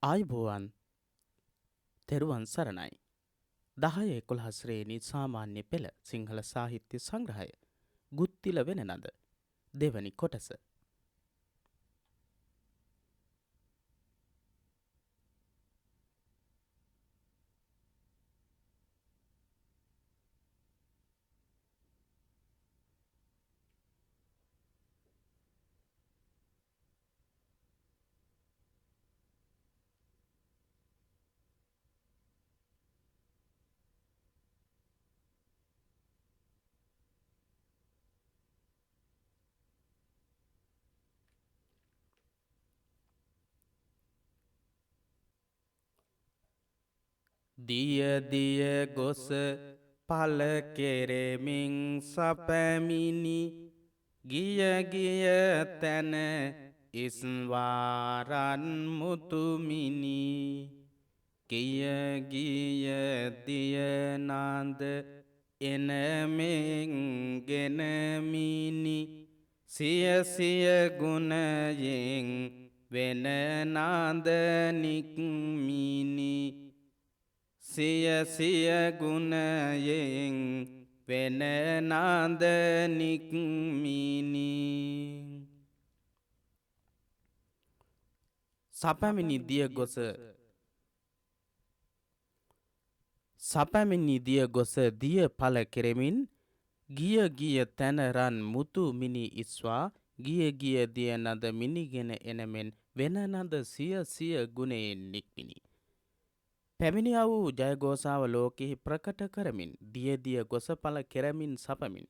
ආයුබෝවන් තෙරුවන් සරණයි. 10-11 ශ්‍රේණි සාමාන්‍ය පෙළ සිංහල සාහිත්‍ය සංග්‍රහය ගුත්තිල වෙන නද දෙවනි කොටස. දිය දිය ගොස පල කෙරෙමින් සපැමිනි ගිය ගිය තැන ඉස්වාරන් මුතුමිනි ගිය ගිය දිය නාද එනමෙන් ගෙනමිනි සිය සිය ගුණයෙන් වෙන නාද නික්මිනි සිය සිය ගුණයෙන් වෙන නාද නික්මිනි. සපැමිනි දිය ගොස සපැමිනි දිය ගොස දිය පල කෙරෙමින් ගිය ගිය තැන රන් මුතු මිනි ඉස්වා ගිය ගිය දිය නද මිනිගෙන එනමෙන් වෙන නද සිය සිය ගුණයෙන් නික්මිනි. පැමිණියා වූ ජයගෝසාව ලෝකෙහි ප්‍රකට කරමින් දිය දිය ගොසපල කෙරමින් සපමින්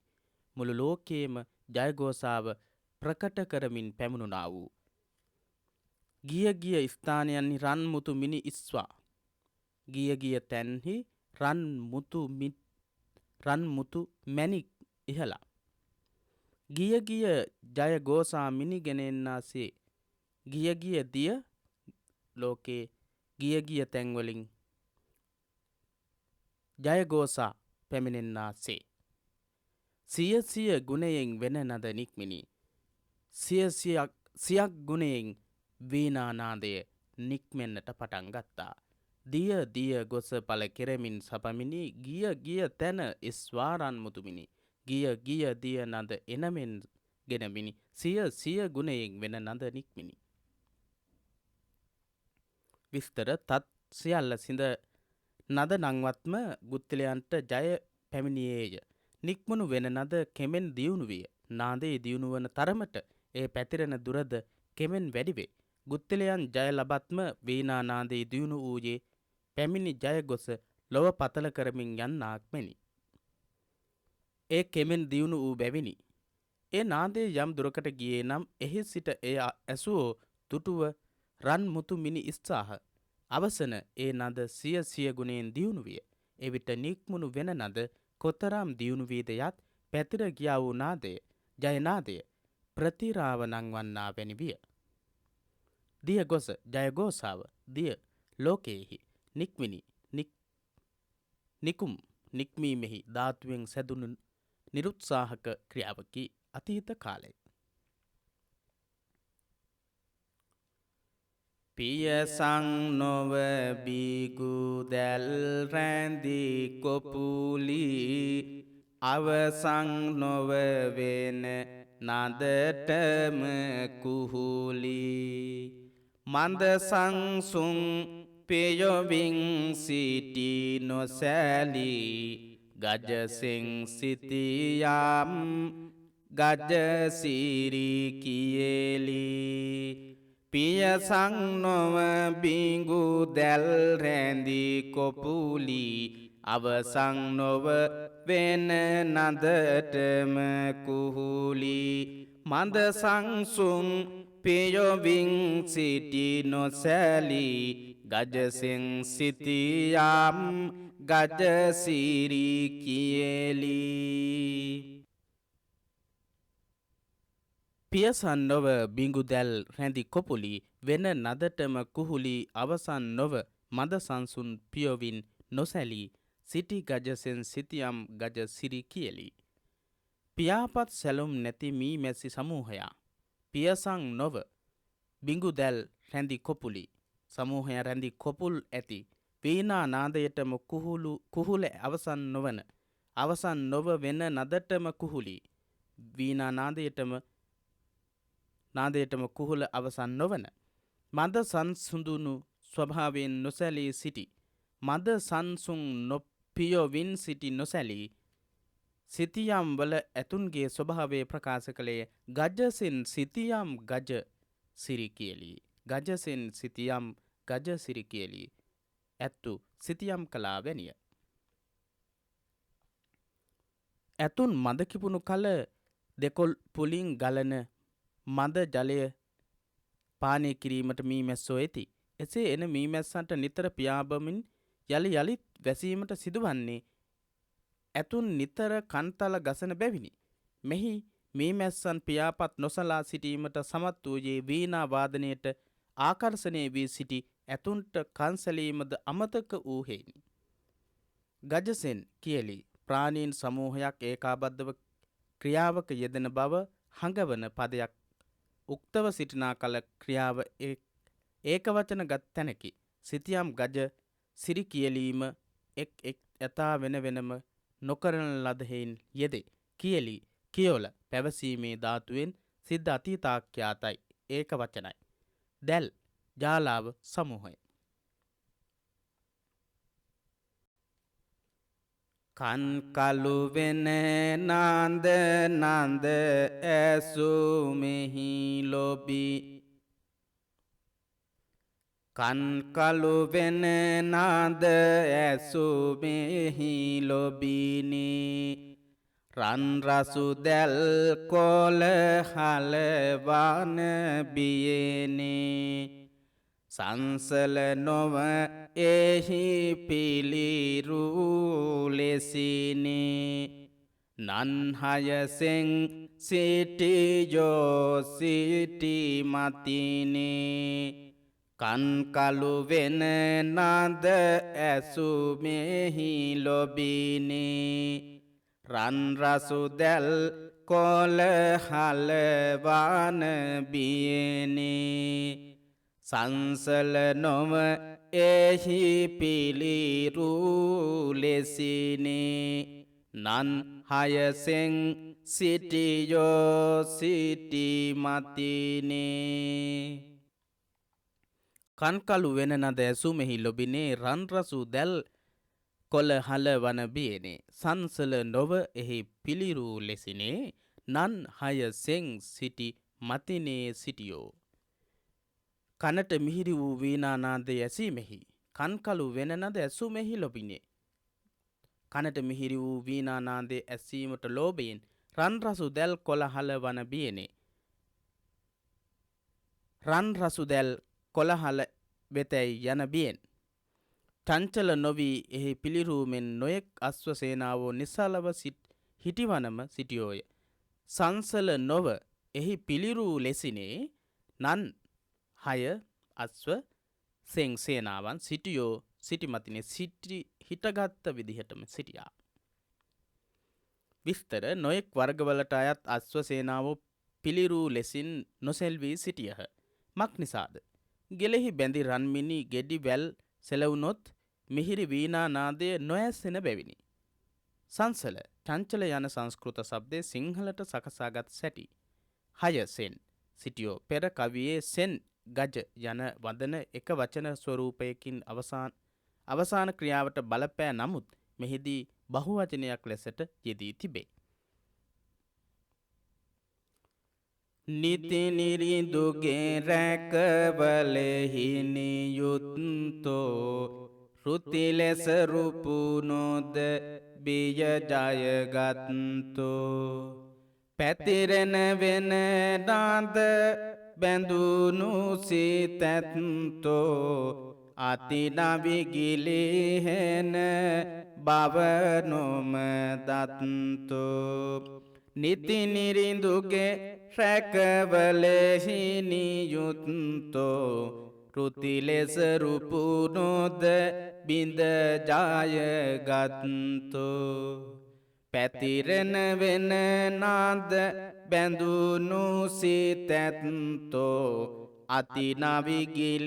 මුළු ලෝකයේම ජයගෝසාව ප්‍රකට කරමින් පැමුණුනා වූ ගිය ගිය ස්ථානයන්හි රන් මුතු මිනි ඉස්වා ගිය ගිය තැන්හි රන් මුතු මැණික් ඉහලා ගිය ගිය ජයගෝසා මිනිගෙනෙන්නාසේ ගිය ගිය දිය ලෝකේ ගිය ගිය තැන්වලින් ජයගෝසා පැමිණෙන්නාසේ සිය සිය ගුණයෙන් වෙන නද නික්මිනි සියක් ගුණයෙන් වීණානාදය නික්මෙන්නට පටන් ගත්තා. දිය දිය ගොස පල කෙරමින් සපමිනි ගිය ගිය තැන ඉස්වාරන් මුතුමිනි ගිය ගිය දිය නද එනමෙන් ගෙනමිනි සිය සිය ගුණයෙන් වෙන නද නික්මිනි. විස්තර තත් සියල්ල සිඳ නද නංවත්ම ගුත්තිලයන්ට ජය පැමිණියේය. නික්මුණු වෙන නද කෙමෙන් දියුණු විය. නාදේ දියුණු වන තරමට ඒ පැතිරෙන දුරද කෙමෙන් වැඩිවේ. ගුත්තිලයන් ජය ලබත්ම වීණා නාදේ දියුණු වූයේ පැමිණි ජය ගොස ලොව පතල කරමින් යන්නාක් මෙනි. ඒ කෙමෙන් දියුණු වූ බැවිනි. ඒ නාදේ යම් දුරකට ගියේ නම් එහි සිට එය ඇසුවෝ තුටුව රන් මුතු මිනි ඉස්සාහ. අවසන ඒ නද සිය සිය ගුණයෙන් දියුණු විය. එවිට නික්මුණු වෙන නද කොතරම් දියුණු වීද යත් පැතිර ගියා වූ නාදය ජයනාදය ප්‍රතිරාව නංවන්නා වැනි විය. දිය ගොස ජයගෝසාව දිය ලෝකයෙහි නික්මිනි නිකුම් නික්මීමෙහි ධාතුවෙන් සැදුණු නිරුත්සාහක ක්‍රියාවකි අතීත කාලය. පියසං නොව බිගු දැල් රැඳි කොපුලි අවසං නොව වෙන නදටම කුහුලි මන්ද සංසුන් පෙයොවින් සිටි නොසැලී ගජසින් සිටියම් ගජසිරි කියෙලි පියසං නොව බිඟු දැල් රැඳි කොපුලි අවසං නොව වෙන නදටම කුහුලි මන්ද සංසුන් පෙයොවින් සිටි නොසැලී ගජසින් සිටියම් ගජසිරි කියෙලි. පියසන් නොව බිඟු දැල් රැඳි කොපුලි වෙන නදටම කුහුලි අවසන් නොව මද සංසුන් පියොවින් නොසැලී සිටි ගජසෙන් සිටියම් ගජ සිරි කියලි. පියාපත් සැලුම් නැති මී මැසි සමූහයා පියසං නොව බිඟු දැල් රැඳි කොපුලි සමූහය රැඳි කොපුල් ඇති වීණා නාදයටම කුහුල අවසන් නොව වෙන නදටම කුහුලි වීණා නාදයටම කුහුල අවසන් නොවන මද සංසුඳුණු ස්වභාවයෙන් නොසැලී සිටි මද සංසුන් නොපියොවින් සිටි නොසැලී සිතියම් වල ඇතුන්ගේ ස්වභාවය ප්‍රකාශ කළේ ගජසින් සිතියම් ගජ සිරි කියලී ගජසින් සිතියම් ගජ සිරි කියලී ඇත්තු සිතියම් කලා වැනිය ඇතුන් මද කිපුණු කල දෙකොල් පුලින් ගලන මද ජලය පානය කිරීමට මීමැස්සෝ ඇති එසේ එන මීමැස්සන්ට නිතර පියාඹමින් යළි යළිත් වැසීමට සිදුවන්නේ ඇතුන් නිතර කන්තල ගසන බැවිනි. මෙහි මීමැස්සන් පියාපත් නොසලා සිටීමට සමත් වූයේ වීණා වාදනයට ආකර්ෂණය වී සිටි ඇතුන්ට කන්සැලීමද අමතක වූ හේනි. ගජසෙන් කියලි ප්‍රාණීන් සමූහයක් ඒකාබද්ධව ක්‍රියාවක යෙදෙන බව හඟවන පදයක් උක්තව සිටිනා කල ක්‍රියාව ඒකවචන ගත් තැනකි. සිතියම් ගජ සිරි කියලීම එක් ඇතා වෙන වෙනම නොකරන ලදහෙයින් යෙදේ. කියලි කියෝල පැවසීමේ ධාතුවෙන් සිද්ධ අතීතාක්‍යාතයි ඒක වචනයි. දැල් ජාලාව සමූහය. කන්කලු වෙන නාන්ද නන්ද ඇසුමෙහි ලොබී කන්කලු වෙන නාද ඇසුමෙහි ලොබීනී රන්රසු දැල් කොල හලවන බියනේ සංසල නොව එහි පිළිරු ලෙසිනේ නන්හයසෙන් සිටියෝ සිටි මතිනේ කන්කලු වෙන නද ඇසුමෙහි ලොබීනේ රන්රසු දැල් කොල හලවන බියනේ සංසල නොව එහි පිළිරු ලෙසිනේ නන් හයසෙන් සිටියෝ සිටි මතිනේ කන්කලු වෙන නද ඇසුමෙහි ලොබිනේ රන්රසු දැල් කොළ හල වන බියනේ සංසල නොව එහි පිළිරු ලෙසිනේ නන් හයසෙන් සිටි මතිනේ සිටියෝ කනට මිහිරි වූ වීණානාදය ඇසීමෙහි කන්කලු වෙන නද ඇසුමෙහි ලොබිනේ කනට මිහිරි වූ වීණානාදය ඇසීමට ලෝභයෙන් රන්රසු දැල් කොළ හල වන බියනේ රන්රසු දැල් කොළහල වෙතැයි යන බියෙන් චංචල නොවී එහි පිළිරූමෙන් නොයෙක් අස්ව සේනාවෝ නිසලව හිටිවනම සිටියෝය සංසල නොව එහි පිළිරූ ලෙසිනේ නන් හය අස්ව සෙන් සේනාවන් සිටියෝ සිටිමතිනේ හිටගත්ත විදිහටම සිටියා විස්තර නොයෙක් වර්ගවලට අයත් අස්ව සේනාවෝ පිළිරූ ලෙසින් නොසෙල්වී සිටියහ මක් නිසාද ගෙලෙහි බැඳි රන්මිනි ගෙඩි වැල් සෙලවුනොත් මිහිරි වීණා නාදය නොඇසෙන බැවිනි. සංසල චංචල යන සංස්කෘත ශබ්දය සිංහලට සකසාගත් සැටි. හය සෙන් සිටියෝ පෙර කවියේ සෙන් ගජ යන වදන එක වචන ස්වරූපයකින් අවසාන ක්‍රියාවට බලපෑ නමුත් මෙහිදී බහුවචනයක් ලෙසට යෙදී තිබේ. නිති නිරිඳුගේ රැකවලෙහි නියුත්තෝ ෘති ලෙස රුපුනොද බිය ජයගත්තෝ පැතිරෙන වෙන නාද බැඳුණු සිතැත්තෝ අතිනවිගිලිහෙන බවනොම දත්තෝ නිති නිරිඳුගේ රැකවලෙහි නියුත්තෝ ෘති ලෙස රුපුනොද බිඳ ජයගත්තෝ පැතිරෙන වෙන නාද බැඳුණු සිතැත්තෝ අතිනවිගිලිහෙන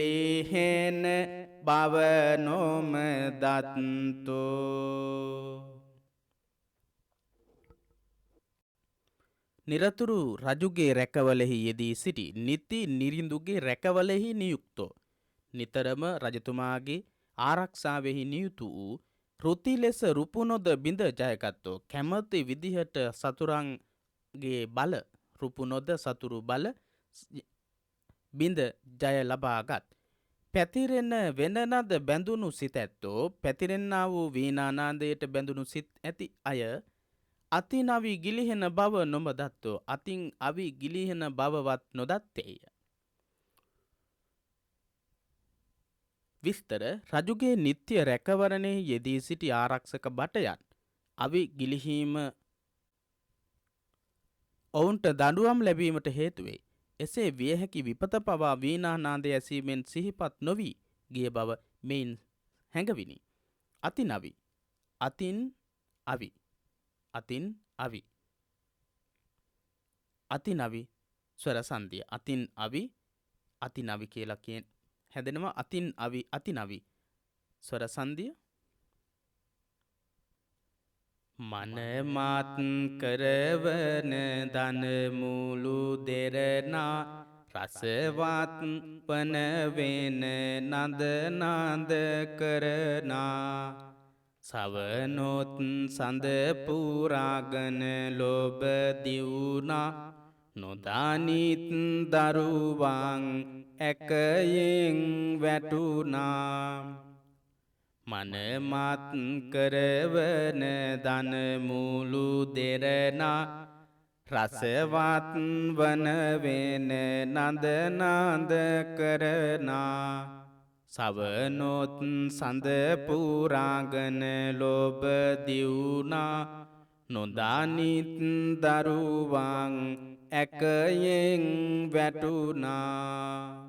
බවනොම දත්තෝ. නිරතුරු රජුගේ රැකවලෙහි යෙදී සිටි නිති නිරිඳුගේ රැකවලෙහි නියුක්තෝ. නිතරම රජතුමාගේ ආරක්ෂාවෙහි නියුතු වූ ෘති ලෙස රුපුනොද බිඳ ජයගත්තෝ. කැමති විදිහට සතුරන්ගේ බල රුපුනොද සතුරු බල බිඳ ජය ලබාගත්. පැතිරෙන වෙනනද බැඳුණු සිත ඇත්තෝ පැතිරෙන්නා වූ වීනානාදයට බැඳුණු සිත් ඇති අය අතින් අවි ගිලිහෙන බව නොම දත්තෝ. අතින් අවි ගිලිහෙන බවවත් නොදත්තේය. විස්තර රජුගේ නිත්‍ය රැකවරණයේ යෙදී සිටි ආරක්ෂක භටයන් අවි ගිලිහීම ඔවුන්ට දඬුවම් ලැබීමට හේතුවෙයි. එසේ විය හැකි විපත පවා වීනානාදය ඇසීමෙන් සිහිපත් නොවී ගිය බව මෙයින් හැඟවිනි. අතින් අවි අතින් අවි අතින් අවි අතින් අවි ස්වර සංධිය අතින් අවි අතින් අවි කියලා කියන හැදෙනවා. අතින් අවි ස්වර සංධිය මනමත් කරවන දනමුළු දෙරනා රසවත් වනවෙන නදනාද කරනා සවනොත් සඳපුරාගන ලොබ දිවුණා නොදානිත් දරුවන් ඇකයෙන් වැටුණා. මනමත් කරවන දනමුළු දෙරනා රසවත් වනවෙන නදනාද කරනා සවනොත් සඳපුරාගන ලොබ දිවුණා නොදානිත් දරුවන් ඇකයෙන් වැටුණා.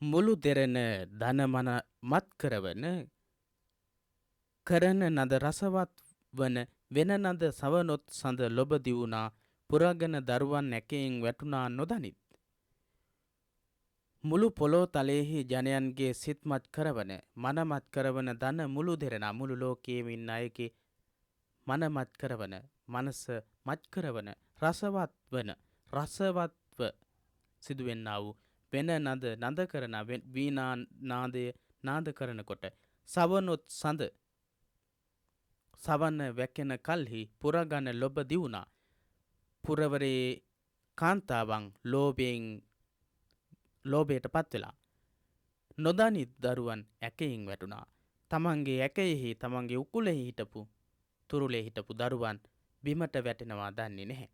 මුළු දෙරන දනමන මත් කරවන කරන නද රසවත් වන වෙන නද සවනොත් සඳ ලොබ දිවුණා පුරාගෙන දරුවන් ඇකයෙන් වැටුණා නොදනිත්. මුළු පොළොව තලයෙහි ජනයන්ගේ සිත්මත් කරවන මනමත් කරවන දන මුළු දෙරනා මුළු ලෝකයේම ඉන්න අයගේ මනමත් කරවන මනස මත් කරවන රසවත් වන රසවත්ව සිදුවෙන්නා වූ වෙන නද නද කරන වීණා නාදය නාද කරනකොට සවනොත් සඳ සවන්න වැකෙන කල්හි පුරගන ලොබ දිවුණා පුරවරේ කාන්තාවන් ලෝභයට පත්වෙලා නොදනිත් දරුවන් ඇකයින් වැටුණා. තමන්ගේ ඇකයෙහි තමන්ගේ උකුලෙහි හිටපු තුරුලේ හිටපු දරුවන් බිමට වැටෙනවා දන්නේ නැහැ.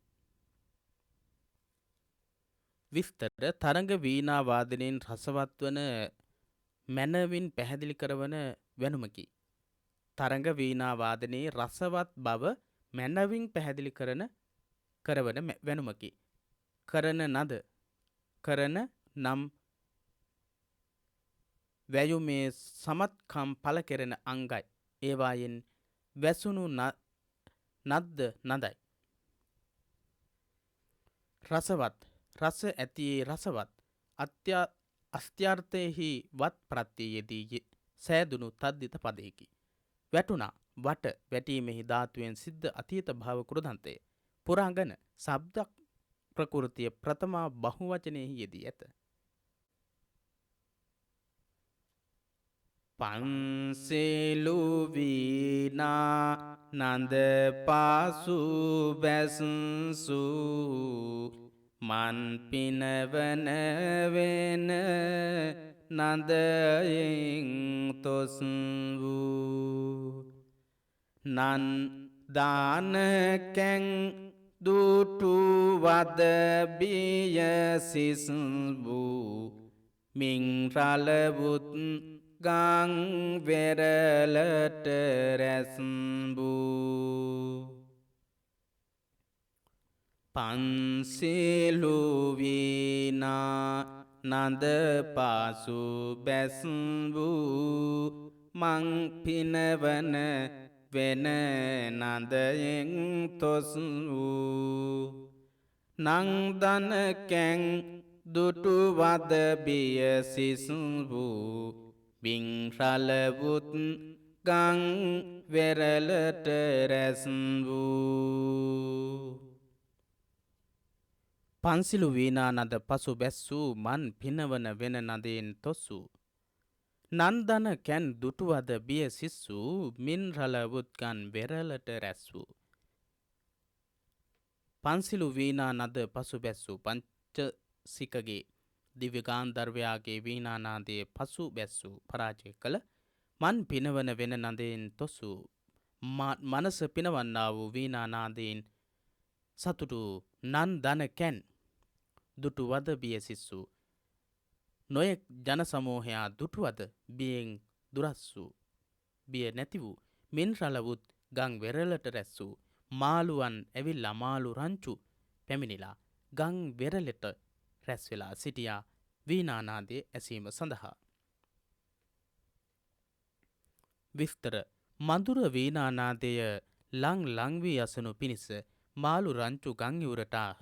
විස්තර තරඟ වීණා වාදනයෙන් රසවත් වන මැනවින් පැහැදිලි කරවන වැනුමකි. තරඟ වීණා වාදනයේ රසවත් බව මැනවින් පැහැදිලි කරවන වැනුමකි. කරන නද කරන නම් වැයුමේ සමත්කම් පළ කෙරෙන අංගයි. ඒවායෙන් වැසුණු නද්ද නදයි. රසවත් රස ඇතියේ රසවත් අස්ත්‍යාර්ථයෙහි වත් ප්‍රත්‍යයේදී සෑදුණු තද්දිත පදයකි. වැටුණා වට වැටීමෙහි ධාතුවෙන් සිද්ධ අතීත භාව කෘදන්තය. පුරාගන ශබ්ද ප්‍රකෘතිය ප්‍රථමා බහුවචනයෙහි යෙදී ඇත. පන්සෙලු වීණා නන්ද පාසු බැසසු මන් පිනවන වෙන නදයෙන් තොස් වූ නන් දානකැන් දුටු වද බිය සිස් වූ මින් රලවුත් ගං වෙරලට රැස් වූ පන්සිලු වීණා නන්ද පාසු බැස් වූ මං පිනවන වෙන නදයෙන් තොස් වූ නං දනකැන් දුටුවද බිය සිසුවූ බිංරලවුත් ගං වෙරලට රැස් වූ පන්සිලු වීණා නද පසු බැස්සූ මන් පිනවන වෙන නදයෙන් තොස්සූ නන්දන කැන් දුටුවද බිය සිස්සූ මින්රලවුත් ගන් වෙරලට රැස් වූ පන්සිලු වීණා නද පසු බැස්සූ පංචසිකගේ දිව්‍යගාන්ධර්වයාගේ වීණානාදයේ පසු බැස්සූ පරාජය කළ මන් පිනවන වෙන නදයෙන් තොස්සූ මනස පිනවන්නා වූ වීණානාදයෙන් සතුටු නන් දන කැන් දුටුවද බිය සිස්සූ නොයෙක් ජන සමූහයා දුටුවද බියෙන් දුරස් වූ බිය නැති වූ මින් රලවුත් ගං වෙරළට රැස් වූ මාළුවන් ඇවිල්ලා මාළු රංචු පැමිණිලා ගං වෙරළට රැස් වෙලා සිටියා වීණානාදයේ ඇසීම සඳහා විස්තර මధుර වීණානාදය ලං වී අසනු පිණිස මාළු රංචු ගං ඉවුරට ආහ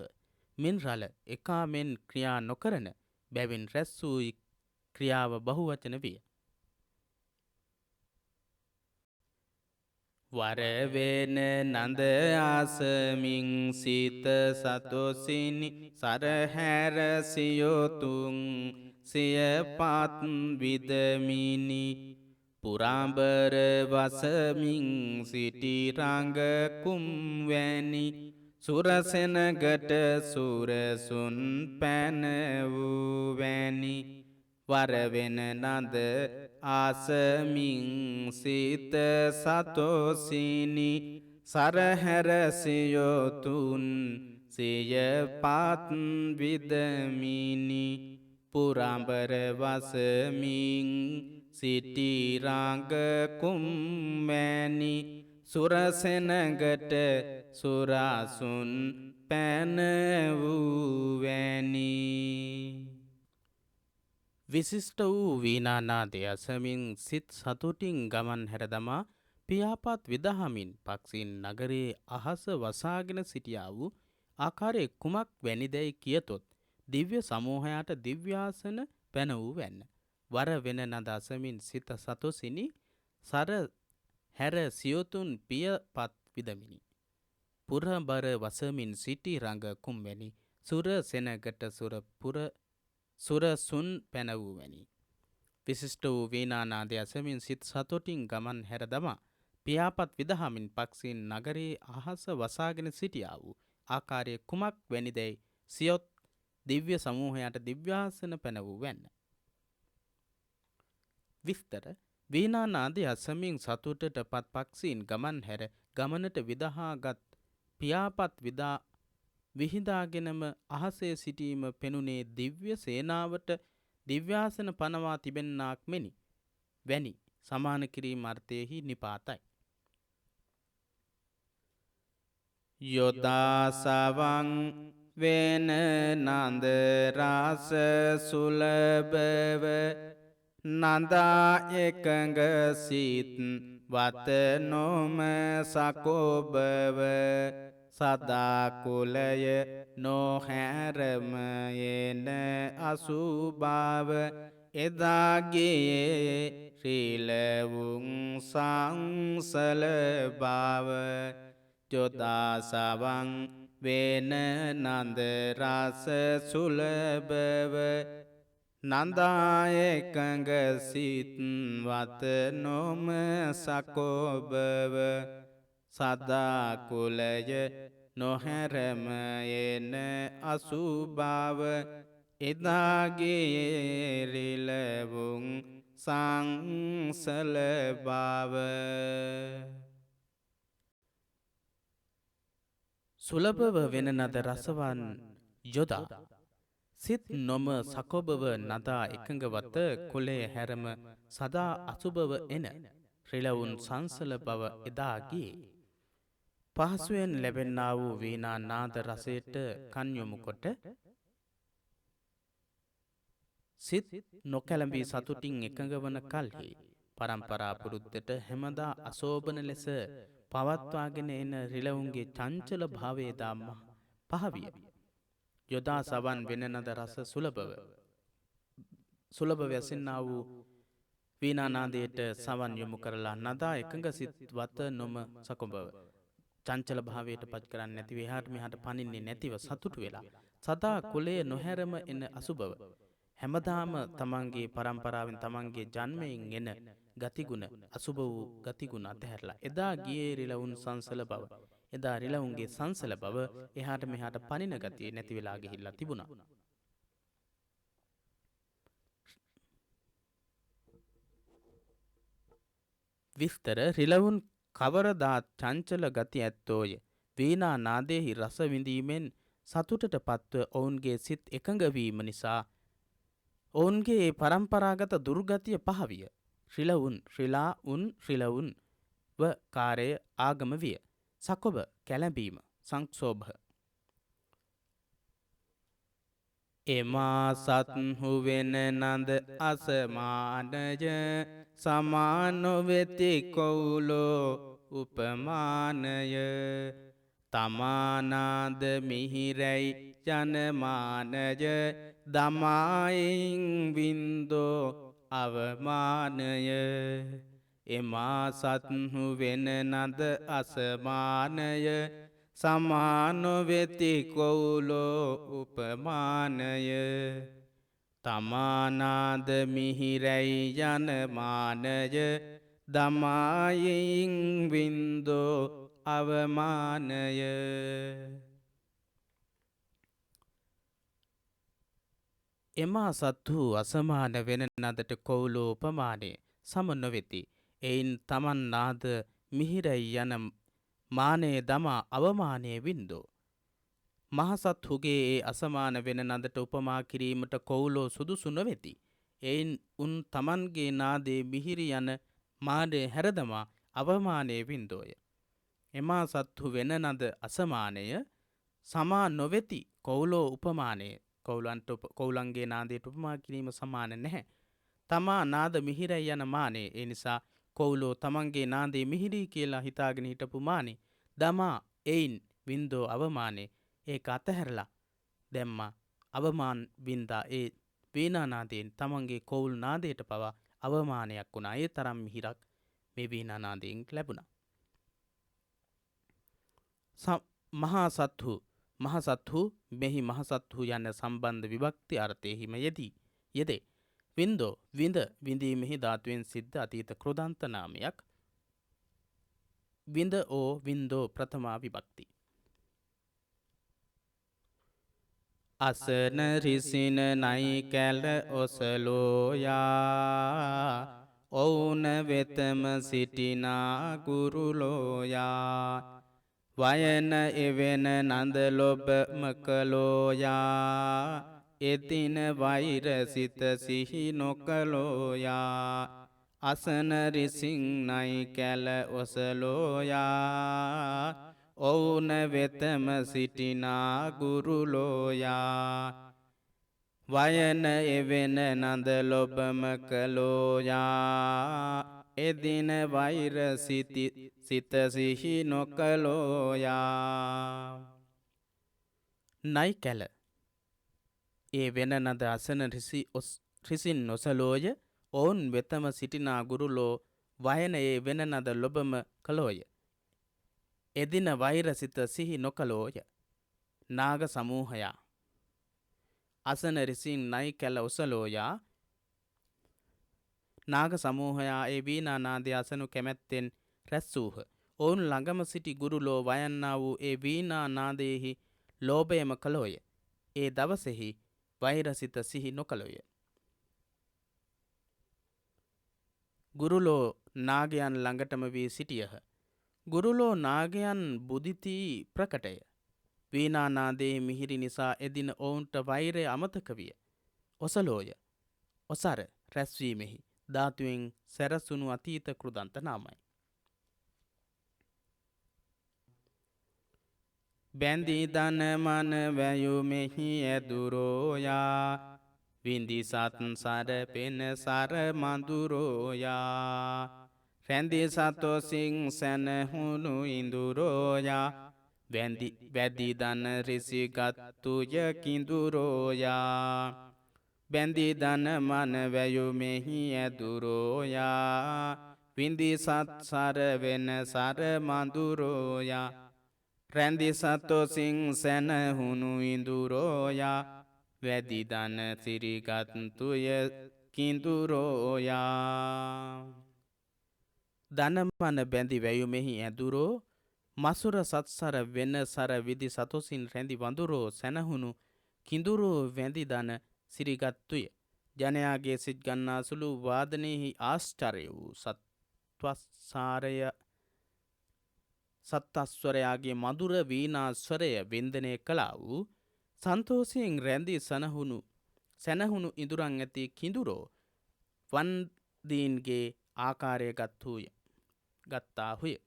මින් රළ එකාමෙන් ක්‍රියා නොකරන බැවින් රැස් වූ ක්‍රියාව බහුවචන විය වරවෙන නඳ ආසමින් සිත සතොසිනි සරහැර සියොතුන් සිය පත් විදමිනි පුරාඹර වසමින් සිටි රංග කුම්වැනි සුරසෙනගට සුරසුන් පැන වූ වැනි වරවෙන නඳ ආසමින් සිත සතොසිනි සරහැර සියොතුන් සිය පත් විදමිනි පුරාඹර වසමින් සිටි රංග කුම්වැනි සුරසෙනගට සුරසුන් පැන වූ වැනි විශිෂ්ට වූ වීණානාදය අසමින් සිත් සතුටින් ගමන් හැරදමා පියාපත් විදහමින් පක්ෂීන් නගරයේ අහස වසාගෙන සිටියා වූ ආකාරයේ කුමක් වැනිදැයි කියතොත් දිව්‍ය සමූහයාට දිව්‍යාසන පැන වූ වැන්න. වර වෙන නද අසමින් සිත සතොසිනි සර හැර සියොතුන් පියපත් විදමිනි. පුරබර වසමින් සිටි රඟ කුම්වැනි සුර සෙනගට සුරසුන් පැන වූ වැනි. විශිෂ්ට වූ වීණානාදය අසමින් සිත් සතුටින් ගමන් හැර දමා පියාපත් විදහමින් පක්ෂීන් නගරයේ අහස වසාගෙන සිටියා වූ ආකාරයේ කුමක් වැනිදැයි සියොත් දිව්‍ය සමූහයට දිව්‍යාසන පැන වූ වැන්න. විස්තර වීණානාදය අසමින් සතුටට පත් පක්ෂීන් ගමන් හැර ගමනට විදහාගත් පියාපත් විහිදාගෙනම අහසේ සිටීම පෙනුනේ දිව්‍ය සේනාවට දිව්‍යාසන පනවා තිබෙන්නාක් මෙනි වැනි සමාන කිරීම අර්ථයෙහි නිපාතයි. යොදාසවං වෙන නන්ද රාස සුලභව නන්දා එකඟ සිත් වත නොම සකෝභව සදාකුලය නොහැරම එන අසුභාව එදාගේ ශ්‍රීලවුන් සංසල භාව යොදාසවං වෙන නන්ද රස සුලභව නන්දායකඟ සිත් වත නොම සකෝභව සදාකුලය නොහැරම එන අසුභාව එදාගේ රිලවුන් සංසල භාව සුලභව වෙන නද රසවන් යොදා සිත් නොම සකොබව නදා එකඟවත කුලේ හැරම සදා අසුභව එන රිලවුන් සංසල බව එදාගේ පහසුවෙන් ලැබෙන්නා වූ වීණා නාද රසයට කන් යොමු කොට සිත් නොකැළඹී සතුටින් එකඟ වන කල්හි පරම්පරා පුරුද්දට හැමදා අශෝභන ලෙස පවත්වාගෙන එන රිලවුන්ගේ චංචල භාවයේ දාම පහවිය. යොදා සවන් වෙනනද රස සුලභ වැසින්නා වූ වීනානාදයට සවන් යොමු කරලා නදා එකඟ සිත් වත නොම සකොබව චංචල භාවයට පත් කරන්නේ නැතිව එහාට මෙහාට පනින්නේ නැතිව සතුටු වෙලා සදා කුලය නොහැරම එන අසුබව හැමදාම තමන්ගේ පරම්පරාවෙන් තමන්ගේ ජන්මයෙන් එන ගතිගුණ අසුබ වූ ගතිගුණ අතහැරලා එදා ගියේ රිලවුන් සංසල බව එදා රිලවුන්ගේ සංසල බව එහාට මෙහාට පනින ගතිය නැති වෙලා ගිහිල්ලා තිබුණා. විස්තර රිලවුන් කවරදාත් චංචල ගති ඇත්තෝය. වීණා නාදයෙහි රස විඳීමෙන් සතුටට පත්ව ඔවුන්ගේ සිත් එකඟ වීම නිසා ඔවුන්ගේ පරම්පරාගත දුර්ගතිය පහවිය. රිලවුන් ව කාරය ආගම විය. සකොබ කැළඹීම සංක්ෂෝභ. එමා සත්හු වෙන නද අසමානය සමානොවෙති කොවුලෝ උපමානය තමානාද මිහිරැයි ජනමානය දමායින් වින්දෝ අවමානය එමා සත්හු වෙන නද අසමානය සමානොවෙති කොවුලෝ උපමානය තමානාද මිහිරැයි ජනමානය දමායින් වින්දෝ අවමානය එමා සත්හු අසමාන වෙන නදට කොවුලෝ උපමානය සම නොවෙති. එයින් තමන් නාද මිහිරැයි යන මානයේ දමා අවමානය වින්දෝ. මහසත්හුගේ ඒ අසමාන වෙන නදට උපමා කිරීමට කොවුලෝ සුදුසු නොවෙති. එයින් උන් තමන්ගේ නාදේ මිහිරි යන මානය හැරදමා අවමානය වින්දෝය. එමා සත්හු වෙන නද අසමානය සමා නොවෙති කොවුලෝ උපමානය කොවුලන්ගේ නාදයට උපමා කිරීම සමාන නැහැ. තමා නාද මිහිරයි යන මානේ ඒ නිසා කොවුලෝ තමන්ගේ නාදේ මිහිරී කියලා හිතාගෙන හිටපු මානේ දමා එයින් වින්දෝ අවමානේ ඒක අතහැරලා දැම්මා අවමාන වින්දා ඒ වීණානාදයෙන් තමන්ගේ කොවුල් නාදයට පවා අවමානයක් වුණා. ඒ තරම් මිහිරක් මේ වීණානාදයෙන් ලැබුණා. මහසත්හු මෙහි මහසත්හු යන සම්බන්ධ විභක්ති අර්ථයෙහිම යෙදේ. වින්දෝ විඳීමෙහි ධාතුවෙන් සිද්ධ අතීත කෘදාන්ත නාමයක්. වින්දෝ ප්‍රථමා විභක්ති. අසන රිසින නයි කැල ඔසලෝයා ඔවුන වෙතම සිටිනා ගුරුලෝයා වයන එවෙන නඳ ලොබ මකලෝයා එදින වෛර සිත සිහි නොකලෝයා අසන රිසින් නයි කැල ඔසලෝයා ඔවුන වෙතම සිටිනා ගුරුලෝයා වයන එවෙන නඳ ලොබම කලෝයා එදින වෛර සිත සිහි නොකලෝයා. නයි කැල ඒ වෙන නද අසන රිසින් නොසලෝය ඔවුන් වෙතම සිටිනා ගුරුලෝ වයන ඒ වෙන නද ලොබම කලෝය එදින වෛරසිත සිහි නොකලෝය. නාග සමූහයා අසන රිසින් නයි කැල ඔසලෝයා නාග සමූහයා ඒ වීණානාදය අසනු කැමැත්තෙන් රැස් වූහ. ඔවුන් ළඟම සිටි ගුරුලෝ වයන්නා වූ ඒ වීණානාදයෙහි ලෝභයම කලෝය. ඒ දවසෙහි වෛරසිත සිහි නොකලෝය. ගුරුලෝ නාගයන් ළඟටම වී සිටියහ. ගුරුලෝ නාගයන් බුදිතී ප්‍රකටය. වීණානාදයේ මිහිරි නිසා එදින ඔවුන්ට වෛරය අමතක විය. ඔසලෝය ඔසර රැස්වීමෙහි ධාතුවෙන් සැරසුණු අතීත කෘදන්ත නාමයි. බැඳී දන මන වැයුමෙහි ඇදුරෝයා විඳි සත්සර පෙන සර මඳුරෝයා රැඳි සතොසින් සැනහුණු ඉඳුරෝයා වැදි දන රිසිගත්තුය කිඳුරෝයා බැඳි දන මන වැයුමෙහි ඇදුරෝයා විඳි සත්සර වෙන සර මඳුරෝයා රැඳි සතොසින් සැනහුණු ඉඳුරෝයා වැදි දන සිරිගත්තුය කිඳුරෝයා දනමන බැඳි වැයුමෙහි ඇදුරෝ මසුර සත්සර වෙන සර විදි සතොසින් රැඳි වඳුරෝ සැනහුණු කිඳුරෝ වැඳි දන සිරිගත්තුය. ජනයාගේ සිත් ගන්නාසුළු වාදනයෙහි ආශ්චර්ය වූ සත්තස්වරයාගේ මధుර වීණාස්වරය වින්දනය කළා වූ සන්තෝෂයෙන් රැඳි සැනහුණු ඉඳුරන් ඇති කිඳුරෝ වන්දීන්ගේ ආකාරය ගත්තාහුය.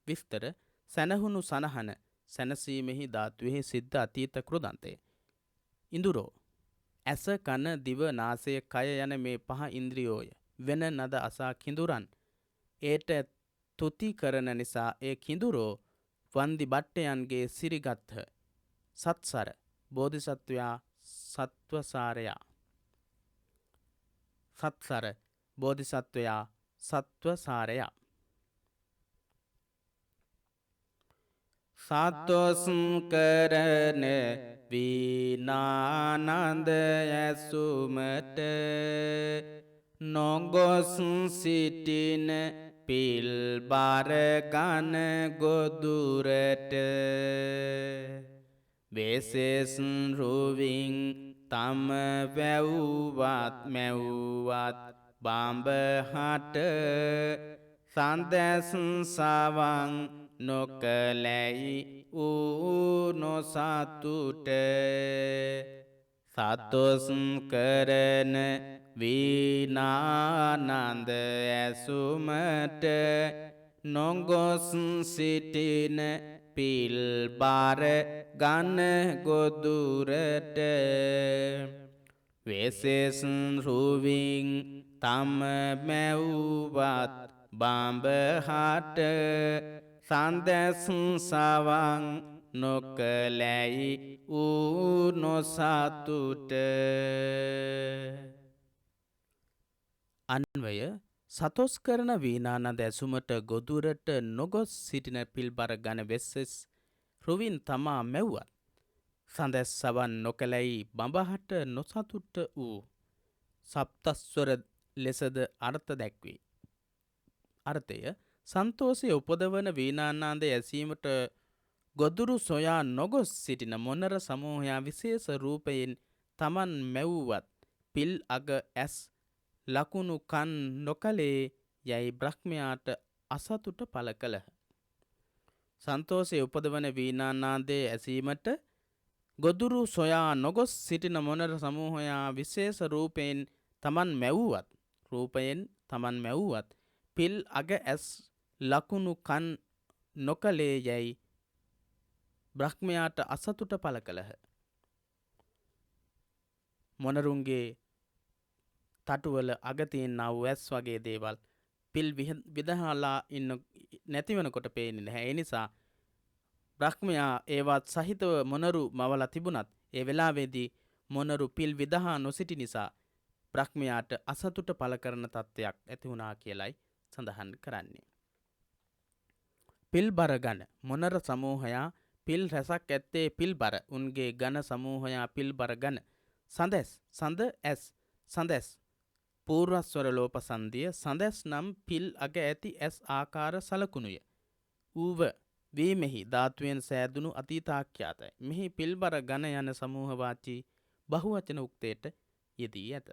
විස්තර සැනහුණු සනහන සැනසීමෙහි ධාතුවෙහි සිද්ධ අතීත කෘදන්තය. ඉඳුරෝ ඇස කන දිව නාසය කය යන මේ පහ ඉන්ද්‍රියෝය වෙන නද අසා කිඳුරන් ඒට තුති කරන නිසා ඒ කිඳුරෝ වන්දි බට්ටයන්ගේ සිරිගත්හ. සත්සර බෝධිසත්වයා සත්වසාරයා සත්සර බෝධිසත්වයා සත්වසාරයා සතොස් කරන වීනානන්ද ඇසුමට නොගොස් සිටින පිල් බරගන ගොදුරට වෙසෙස් රුවින් තම වැව්වත් මැව්වත් බඹහට සන්දැස් සවන් නොකලැයි ඌ නොසතුට සතොස් කරන වීනානන්ද ඇසුමට නොගොස් සිටින පිල් බර ගන ගොදුරට වෙසෙස් රුවින් තම මැව්වත් බඹහට සන්දැස් සවන් නොකලැයි ඌ නොසතුට. අන්වය සතොස් කරන වීනානන්ද ඇසුමට ගොදුරට නොගොස් සිටින පිල්බර ගන වෙස්සෙස් රුවින් තමා මැව්වත් සඳැස් සවන් නොකලැයි බඹහට නොසතුට වූ සප්තස්වර ලෙසද අර්ථ දැක්වේ. අර්ථය සන්තෝෂය උපදවන වීනානන්ද ඇසීමට ගොදුරු සොයා නොගොස් සිටින මොනර සමූහයා විශේෂ රූපයෙන් තමන් මැව්වත් පිල් අග ඇස් ලකුණු කන් නොකලේ යැයි බ්‍රහ්මයාට අසතුට පළ කළහ. සන්තෝෂය උපදවන වීනානන්දේ ඇසීමට ගොදුරු සොයා නොගොස් සිටින මොනර සමූහයා විශේෂ රූපයෙන් තමන් මැව්වත් පිල් අග ඇස් ලකුණු කන් නොකලේ යැයි බ්‍රහ්මයාට අසතුට පළ කළහ. මොනරුන්ගේ තටුවල අගතියෙන් වූ ඇස් වගේ දේවල් පිල් විදහාලා ඉන්න නැතිවනකොට පේන්නේ නැහැ. ඒ නිසා බ්‍රහ්මයා ඒවත් සහිතව මොනරු මවලා තිබුණත් ඒ වෙලාවේදී මොනරු පිල් විදහා නොසිටි නිසා බ්‍රහ්මයාට අසතුට පළ කරන තත්ත්වයක් ඇති වුණා කියලයි සඳහන් කරන්නේ. පිල් බර ගන මොනර සමූහයා පිල් රැසක් ඇත්තේ පිල් බර උන්ගේ ගන සමූහයා පිල් බර ගන සඳැස් සඳ ඇස් සඳැස් පූර්වස්වර ලෝප සංදිය සඳැස් නම් පිල් අග ඇති ඇස් ආකාර සලකුණුය. ඌව වීමෙහි ධාතුවෙන් සෑදුණු අතීතාක්‍යාතයි. මෙහි පිල්බර ගන යන සමූහවාචී බහුවචන උක්තයට යෙදී ඇත.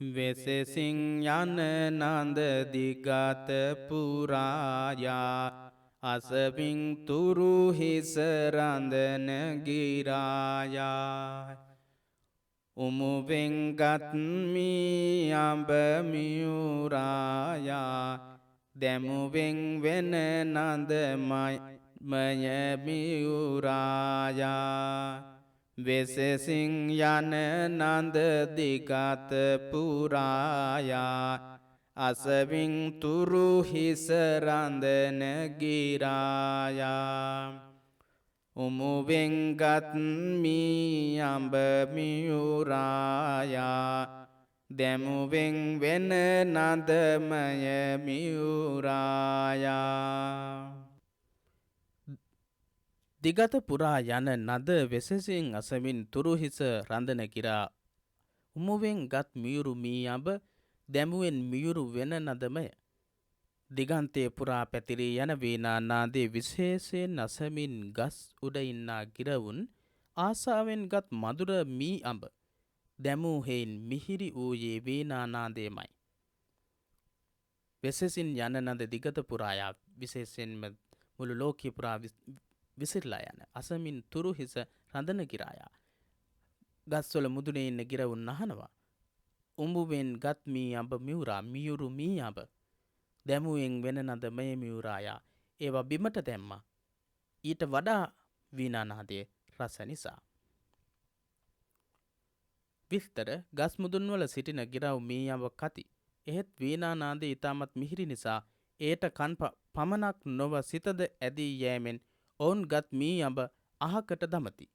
වෙසෙසින් යන නන්ද දිගත පුරායා අසවින් තුරු හිස රඳන ගිරායා උමුවෙන්ගත් මී අඹ මියුරායා දැමුවෙන් වෙන නන්ද මය මියුරායා වෙසෙසින් යන නන්ද දිගත පුරායා අසවින් තුරු හිස රඳන ගිරායා උමුවෙන්ගත් මී අඹ මියුරායා දැමුවෙන් වෙන නදමය මියුරායා දිගත පුරා යන නද වෙසසින් අසමින් තුරුහිස රඳන ගිරා උමුවෙන් ගත් මියුරු මී අඹ දැමුවෙන් මියුරු වෙන නදමය දිගන්තයේ පුරා පැතිරී යන වීණා නාදයේ විශේෂයෙන් අසමින් ගස් උඩ ඉන්නා ගිරවුන් ආසාවෙන් ගත් මధుර මී අඹ දැමූ හේයින් මිහිරි වූයේ වීණා නාදයමයි. වෙසසින් යන නද දිගත පුරායා විශේෂයෙන්ම මුළු ලෝකයේ පුරා විසිරලා යන අසමින් තුරු හිස රඳන ගිරායා ගස්වල මුදුනේ ඉන්න ගිරවුන් අහනවා උඹුවෙන් ගත් මී අඹ මියුරා මියුරු මී අඹ දැමුවෙන් වෙන නද මේ මියුරායා ඒවා බිමට දැම්මා ඊට වඩා වීණානාදයේ රස නිසා විස්තර ගස් මුදුන් වල සිටින ගිරව් මී අඹ කති එහෙත් වීණානාදයේ ඊටමත් මිහිරි නිසා ඒට කන් පමණක් නොව සිතද ඇදී යෑමෙන් ඔවුන් ගත් මී අඹ අහකට දමති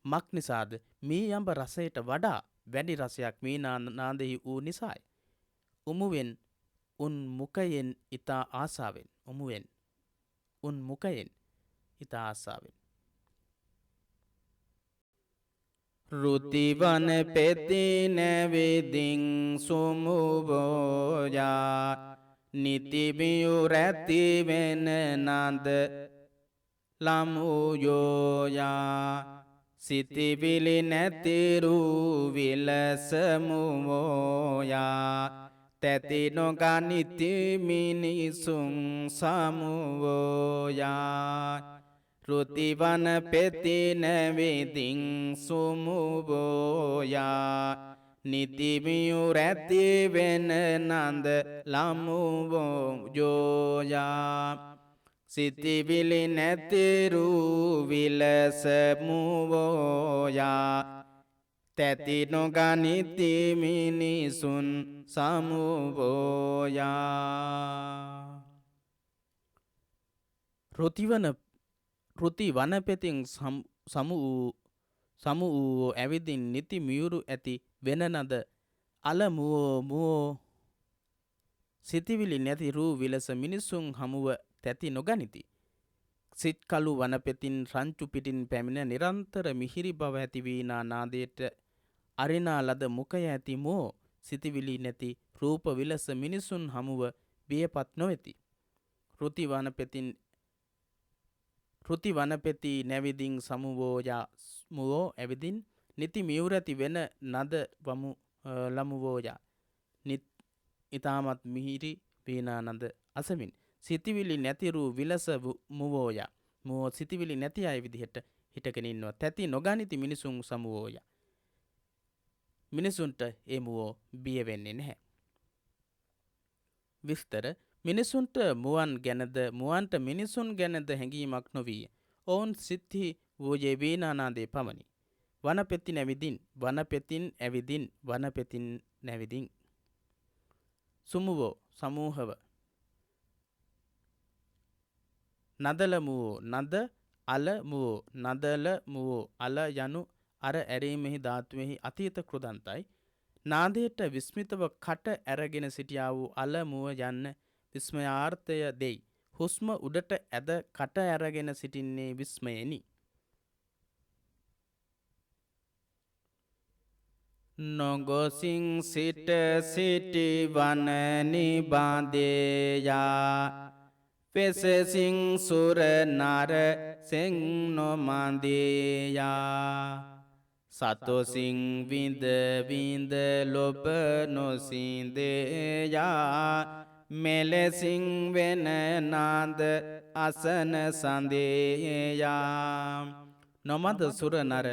මක් නිසාද මී අඹ රසයට වඩා වැඩි රසයක් වීණානාදයේ වූ නිසායි උමුවෙන් උන් මුකයෙන් ඉතා ආසාවෙන් උමුවෙන් උන් මුකයෙන් ඉතා ආසාවෙන් ෘතිවන පෙති නැවිදින් සුමුබෝයා නිතිබියු රැති වෙන නද ලමුයෝයා සිතිවිලි නැතිරු විලසමුවෝයා තැති නොගනිති මිනිසුන් සමුවෝයා ෘතිවන පෙති නැවිදින් සුමුවෝයා නිතිමියු රැති වෙන නන්ද ලමුවෝයා සිතිවිලි නැතිරු විලසමුවෝයා තැති නොගනිති මිනිසුන් සමුවෝයා ෘති වනපෙතින් සමු වූ ඇවිදින් නිති මියුරු ඇති වෙන නද අලමුවෝ සිතිවිලි නැති රූ විලස මිනිසුන් හමුව තැති නොගනිති. සිත් කළු වනපෙතින් රංචු පිටින් පැමිණ නිරන්තර මිහිරි බව ඇති වීණා නාදයට අරිනා ලද මුකය ඇති මෝ සිතිවිලි නැති රූප විලස මිනිසුන් හමුව බියපත් නොවෙති. ෘති වනපෙති නැවිදින් සමුවෝයා මුවෝ ඇවිදින් නිති මියුරැති වෙන නද වමු ලමුවෝයා ඉතාමත් මිහිරි වීණානද අසමින් සිතිවිලි නැතිරු විලස මුවෝයා මුවෝ සිතිවිලි නැති අය විදිහට හිටගෙන ඉන්නවා තැති නොගනිති මිනිසුන් සමුවෝයා මිනිසුන්ට ඒ මුවෝ බිය වෙන්නේ නැහැ. විස්තර මිනිසුන්ට මුවන් ගැනද මුවන්ට මිනිසුන් ගැනද හැඟීමක් නොවිය. ඔවුන් සිත්හි වූයේ වීණානාදයේ පමණි. වනපෙති නැවිදින් වනපෙතින් ඇවිදින් වනපෙතින් නැවිදින් සුමුවෝ සමූහව නදල මුවෝ නද අල මුවෝ නදල මුවෝ අල යනු අර ඇරීමෙහි ධාතුවෙහි අතීත කෘදන්තයි. නාදයට විස්මිතව කට ඇරගෙන සිටියා වූ අල මුව යන්න විස්මයාර්ථය දෙයි. හුස්ම උඩට ඇද කට ඇරගෙන සිටින්නේ විස්මයෙනි. නොගොසින් සිට සිටි වන නිබඳේයා පෙසසින් සුර නර සෙන් නොමඳේයා සතොසින් විඳ විඳ ලොබ නොසින්දේයා මෙලෙසින් වෙන නාද අසන සඳේයා නොමද සුර නර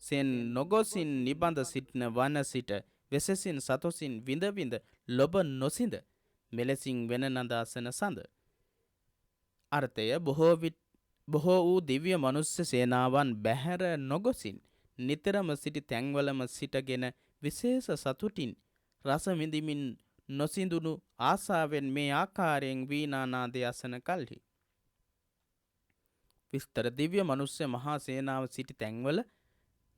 සෙන් නොගොසින් නිබඳ සිටින වන සිට වෙසසින් සතොසින් විඳ විඳ ලොබ නොසිඳ මෙලෙසින් වෙන නද අසන සඳ. අර්ථය බොහෝ වූ දිව්‍ය මනුස්්‍ය සේනාවන් බැහැර නොගොසින් නිතරම සිටි තැන්වලම සිටගෙන විශේෂ සතුටින් රස විඳිමින් නොසිඳුණු ආසාවෙන් මේ ආකාරයෙන් වීණානාදය අසන කල්හි. විස්තර දිව්‍ය මනුස්්‍ය මහා සේනාව සිටි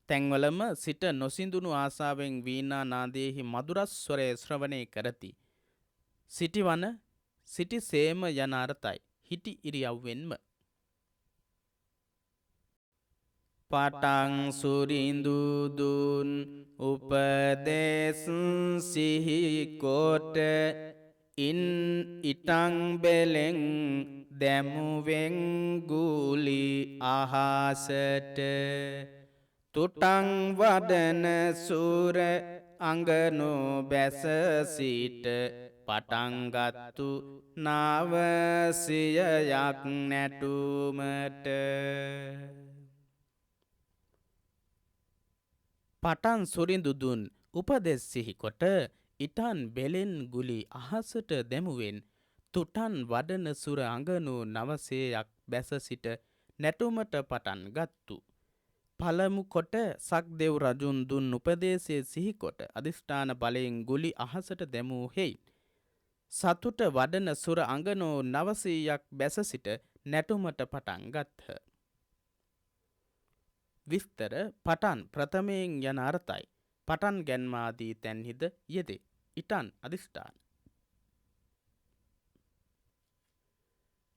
තැන්වලම සිට නොසිඳුණු ආසාවෙන් වීණා නාදයෙහි මදුරස්වරය ශ්‍රවණය කරති. සිටිවන සිටි සේම යන අර්ථයි. හිටි ඉරියව්වෙන්ම. පටං සුරිඳුදුන් උපදේශ සිහිකොට ඉන් ඉටං බෙලෙන් දැමුවෙන් ගුලි අහසට තුටං වඩන සූර අංගනු බැස සිට පටංගත්තු නාවසියයක් නැටුමට පටන් සුරිඳුදුන් උපදෙස් සිහිකොට ඉටන් බෙලෙන් ගුලි අහසට දැමුවෙන් තුටන් වඩන සුර අඟනු නවසේයක් බැස සිට නැටුමට පටන් ගත්තු. පළමු කොට සක්දෙව් රජුන් දුන් උපදේශය සිහිකොට අධිෂ්ඨාන බලයෙන් ගුලි අහසට දැමූ හෙයින්. සතුට වඩන සුර අඟනෝ නවසීයක් බැස සිට නැටුමට පටන් ගත්හ. විස්තර පටන් ප්‍රථමයෙන් යන අර්ථයි. පටන් ගැන්මාදී තැන්හිද යෙදේ. ඉටන් අධිෂ්ඨාන.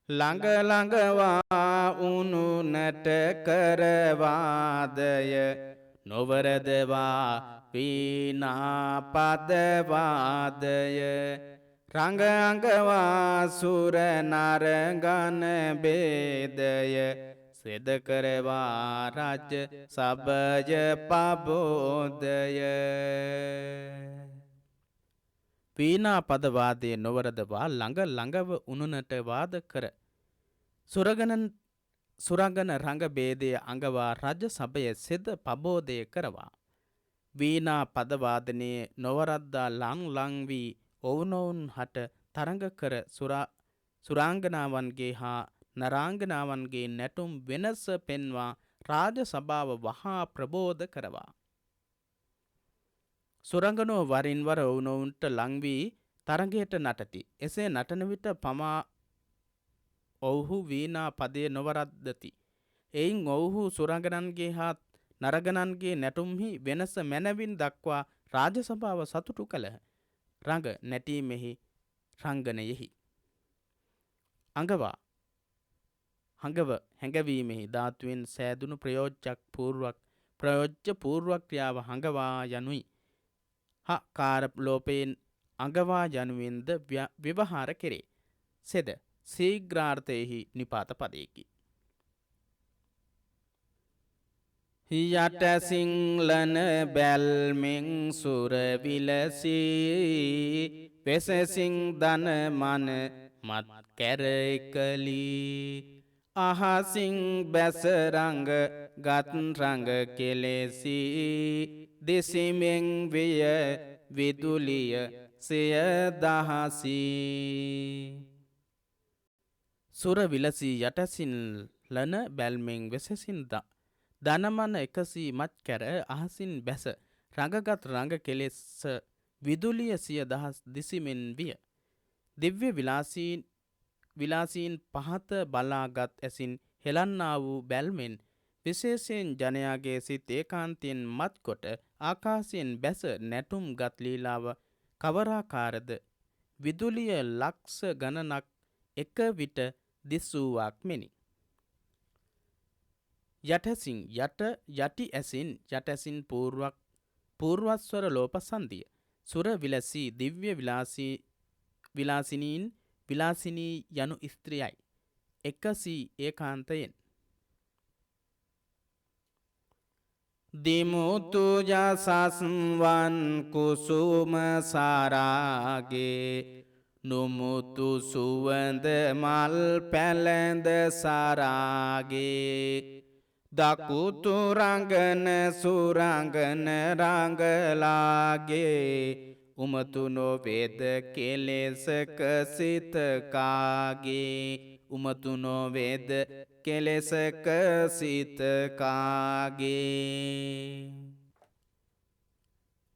ළඟළඟවා උනුනට කරවාදය නොවරදවා වීනාපදවාදය රඟअඟවා සුර නරගන බේදය සෙදකරවා රජ සබජ පබෝදය වීනාපදවාදය නොවරදවා ළඟ ළඟව උනුනට වාද කර සුරගන රඟ බේදය අඟවා රජ සභය සෙද පබෝදය කරවා. වීනා පදවාදනයේ නොවරද්දා ලං වී ඔවුනොවුන් හට තරඟ කර සුරාංගනාවන්ගේ හා නරාංගනාවන්ගේ නැටුම් වෙනස පෙන්වා රාජ සභාව වහා ප්‍රබෝධ කරවා. සුරංගනෝ වරින් වර ඔවුනොවුන්ට ලංවී තරගයට නටති. එසේ නටන විට පමා ඔවුහු වීනා පදය නොවරද්දති. එයින් ඔවුහු සුරංගනන්ගේ හා නරගණන්ගේ නැටුම්හි වෙනස මැනවින් දක්වා රාජසභාව සතුටු කළහ. රඟ නැටීමෙහි රංගනයෙහි. අඟවා හඟව හැඟවීමෙහි ධාතුවෙන් සෑදුණු ප්‍රයෝජ්‍ය පූර්වක්‍රියාව හඟවා යනුයි. කාරලෝපයෙන් අඟවා යනුවෙන්ද ව්‍යවහාර කෙරේ. සෙද සීග්‍රාර්ථයෙහි නිපාත පදයකි. යට සිංලන බැල්මෙන් සුරවිලසී වෙසසිං දන මන මත් කැරකලී අහසිං බැසරංග ගත්රංග කෙලෙසී දෙසිමෙන් විය විදුලිය සිය දහසී සුර විලසී යටසින් ලන බැල්මෙන් වෙසසින් දනමන එකසී මත් කැර අහසින් බැස රඟගත් රඟ කෙලෙස විදුලිය සිය දහස් දිසිමෙන් විය. දිව්‍ය විලාසීන් පහත බලාගත් ඇසින් හෙලන්නා වූ බැල්මෙන් විශේෂයෙන් ජනයාගේ සිත් ඒකාන්තයෙන් මත්කොට ආකාසයෙන් බැස නැටුම් ගත් ලීලාව කවරාකාරද විදුලිය ලක්ෂ ගණනක් එක විට දිස්වූවක් මෙනි. යටසින් යටි ඇසින් යටසින් පූර්වස්වර ලෝප සන්ධිය සුර විලසී දිව්‍ය විලාසිනී යනු ස්ත්‍රියයි. එකසී ඒකාන්තයෙන් දිමුතු යසස්වන් කුසුම සාරාගේ නුමුතු සුවඳ මල් පැළඳ සාරාගේ දකුතු රංගන සුරංගන රංගලාගේ උමතු නොවේද කෙලෙසක සිතකාගේ උමතු නොවේද කෙලෙසක සිතකාගේ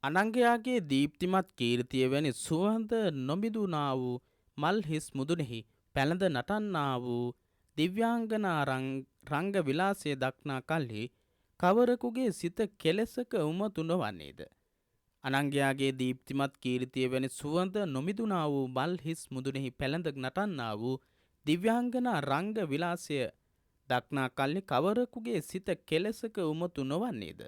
අනංගයාගේ දීප්තිමත් කීර්තිය වැනි සුවඳ නොමිදුනා වූ මල් හිස් මුදුනෙහි පැළඳ නටන්නා වූ දිව්‍යාංගනා රංග විලාසය දක්නා කල්හි කවරකුගේ සිත කෙලෙසක උමතු නොවන්නේද. අනංගයාගේ දීප්තිමත් කීර්තිය වැනි සුවඳ නොමිදුනා වූ මල් හිස් මුදුනෙහි පැළඳ නටන්නා වූ දිව්‍යාංගනා රංග විලාසය දක්නා කල්හි කවරකුගේ සිත කෙලෙසක උමතු නොවන්නේද.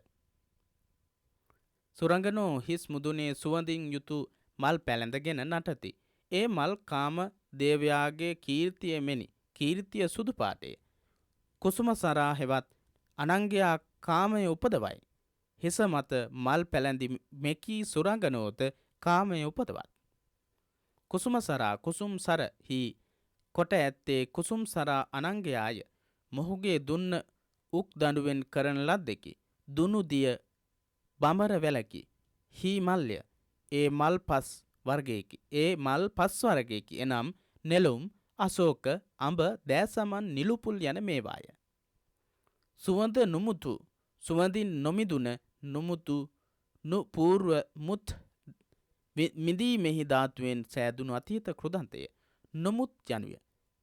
සුරංගනෝ හිස් මුදුනේ සුවඳින් යුතු මල් පැළඳගෙන නටති. ඒ මල් කාම දේවයාගේ කීර්තිය මෙනි. කීර්තිය සුදු පාටේ. කුසුම සරා හෙවත් අනංගයා කාමය උපදවයි. හිස මත මල් පැළඳි මෙකී සුරංගනෝත කාමය උපදවත්. කුසුම සරා කුසුම් සර හි කොට ඇත්තේ කුසුම් සරා අනංගයාය. මොහුගේ දුන්න උක් දඩුවෙන් කරන ලද්දෙකි. දුනු දිය බඹර වැලකි. හි මල්ය ඒ මල් පස් වර්ගයකි. ඒ මල් පස් වර්ගයකි. එනම් නෙළුම්, අශෝක, අඹ, දෑසමන්, නිලුපුල් යන මේවාය. සුවඳ නුමුතු සුවඳින් නොමිදුන නුමුතු පූර්ව මුත් මිදීමෙහි ධාතුවෙන් සෑදුණු අතීත කෘදන්තය නොමුත් යනුය.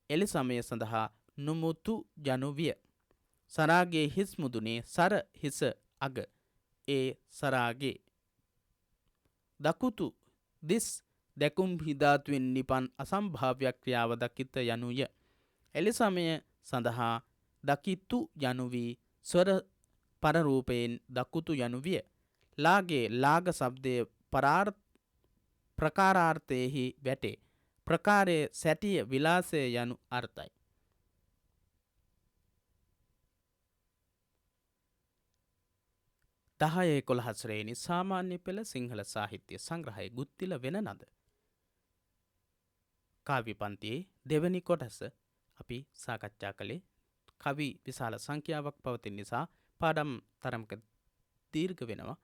එලි සමය සඳහා නොමුතු යනු විය. සරාගේ හිස් මුදුනේ සර හිස අග ඒ සරාගේ දකුතු දිස් දැකුම් හිධාතුවෙන් නිපන් අසම්භාව්‍ය ක්‍රියාව දකිත යනුය. එලි සමය සඳහා දකිත්තු යනු වී ස්වර පරරූපයෙන් දකුතු යනු විය. ලාගේ ලාග සබ්දය ප්‍රකාරාර්ථයෙහි වැටේ. ප්‍රකාරයේ සැටිය විලාසය යනු අර්ථයි. දහයේ 11 ශ්‍රේණි සාමාන්‍ය පෙළ සිංහල සාහිත්‍ය සංග්‍රහයේ ගුත්තිල වෙන නද කාව්‍ය පන්තියේ දෙවැනි කොටස අපි සාකච්ඡා කළේ. කවි විශාල සංඛ්‍යාවක් පවතින නිසා පාඩම් තරමක දීර්ඝ වෙනවා.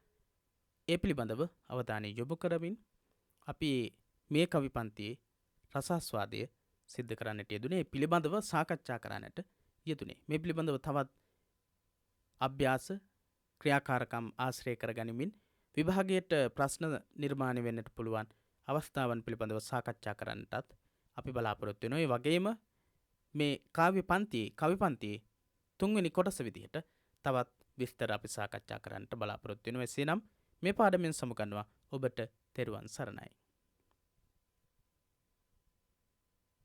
ඒ පිළිබඳව අවධානය යොමු කරමින් අපි මේ කවි පන්තියේ රසාස්වාදය සිද්ධ කරන්නට යෙදුනේ. පිළිබඳව සාකච්ඡා කරන්නට යෙදුනේ. මේ පිළිබඳව තවත් අභ්‍යාස ක්‍රියාකාරකම් ආශ්‍රය කරගනිමින් විභාගයට ප්‍රශ්න නිර්මාණය වෙන්නට පුළුවන් අවස්ථාවන් පිළිබඳව සාකච්ඡා කරන්නටත් අපි බලාපොරොත්තු වෙනවා. ඒ වගේම මේ කවි පන්තියේ තුන්වෙනි කොටස විදිහට තවත් විස්තර අපි සාකච්ඡා කරන්නට බලාපොරොත්තු වෙනවා. එසේනම් මේ පාඩමෙන් සමුගන්නවා ඔබට තෙරුවන් සරණයි.